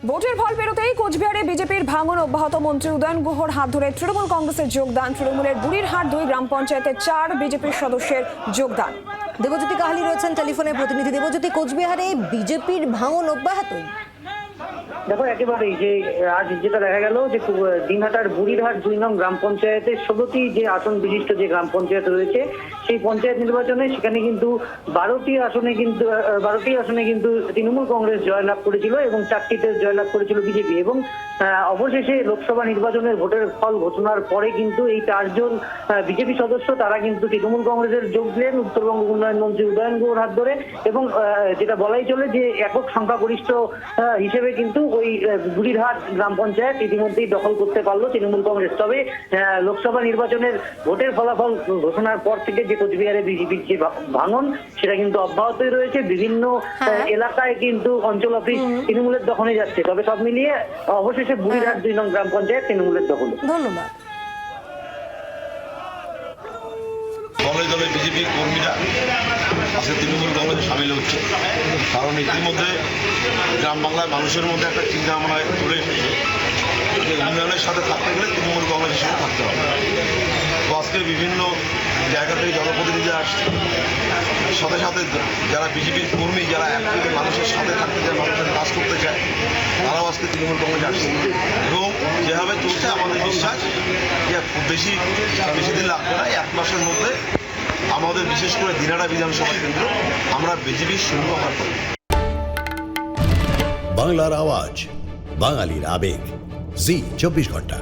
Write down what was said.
ভোটের ফল পেরোতেই কোচবিহারে বিজেপির ভাঙন অব্যাহত। মন্ত্রী উদয়ন গুহর হাত ধরে তৃণমূল কংগ্রেসের যোগদান। তৃণমূলের বুড়িরহাট 2 গ্রাম পঞ্চায়েতে 4 বিজেপির সদস্যের যোগদান। দেবজ্যোতি কাহালি রয়েছেন টেলিফোনে প্রতিনিধি। দেবজ্যোতি, কোচবিহারে বিজেপির ভাঙন অব্যাহতই। দেখো, একেবারেই যে আজ যেটা দেখা গেল যে দিনহাটার বুড়িরহাট 2 নং গ্রাম পঞ্চায়েতের 16টি যে আসন বিশিষ্ট যে গ্রাম পঞ্চায়েত রয়েছে, সেই পঞ্চায়েত নির্বাচনে সেখানে কিন্তু 12টি আসনে কিন্তু তৃণমূল কংগ্রেস জয়লাভ করেছিল এবং 4টিতে জয়লাভ করেছিল বিজেপি। এবং অবশেষে লোকসভা নির্বাচনের ভোটের ফল ঘোষণার পরে কিন্তু এই 4 জন বিজেপি সদস্য তারা কিন্তু তৃণমূল কংগ্রেসের যোগ দিলেন উত্তরবঙ্গ উন্নয়ন মন্ত্রী উদয়ন গুহর হাত ধরে। এবং যেটা বলাই চলে যে একক সংখ্যাগরিষ্ঠ হিসেবে কিন্তু ওই বুড়িরহাট গ্রাম পঞ্চায়েত ইতিমধ্যেই দখল করতে পারলো তৃণমূল কংগ্রেস। তবে লোকসভা নির্বাচনের ভোটের ফলাফল ঘোষণার পর থেকে যে কোচবিহারে বিজেপির যে ভাঙন সেটা কিন্তু অব্যাহতই রয়েছে। বিভিন্ন এলাকায় কিন্তু অঞ্চল অফিস তৃণমূলের দখলে যাচ্ছে। তবে সব মিলিয়ে অবশেষে বুড়িরহাট 2 নং গ্রাম পঞ্চায়েত তৃণমূলের দখলে। ধন্যবাদ। দলে দলে বিজেপি কর্মীরা আজকে তৃণমূল কংগ্রেসে সামিল হচ্ছে, কারণ ইতিমধ্যে গ্রাম বাংলার মানুষের মধ্যে একটা চিন্তা ভাবনা চলে এসেছে যে উন্নয়নের সাথে থাকতে গেলে তৃণমূল কংগ্রেসের সাথে থাকতে হবে। তো আজকে বিভিন্ন জায়গা থেকে জনপ্রতিনিধিরা আসছে, সাথে সাথে যারা বিজেপির কর্মী, যারা একদিকে মানুষের সাথে থাকতে চায়, মানুষের কাজ করতে চায়, তারাও আজকে তৃণমূল কংগ্রেসে আসছে। এবং যেভাবে চলছে আমাদের বিশ্বাস যে খুব বেশি দিন লাগবে না, 1 মাসের মধ্যে আমাদের বিশেষ করে দিনহাটা বিধানসভা কেন্দ্র আমরা বিজেপির শূন্যতা করি। বাংলার আওয়াজ, বাঙালির আবেগ, জি 24 ঘন্টা।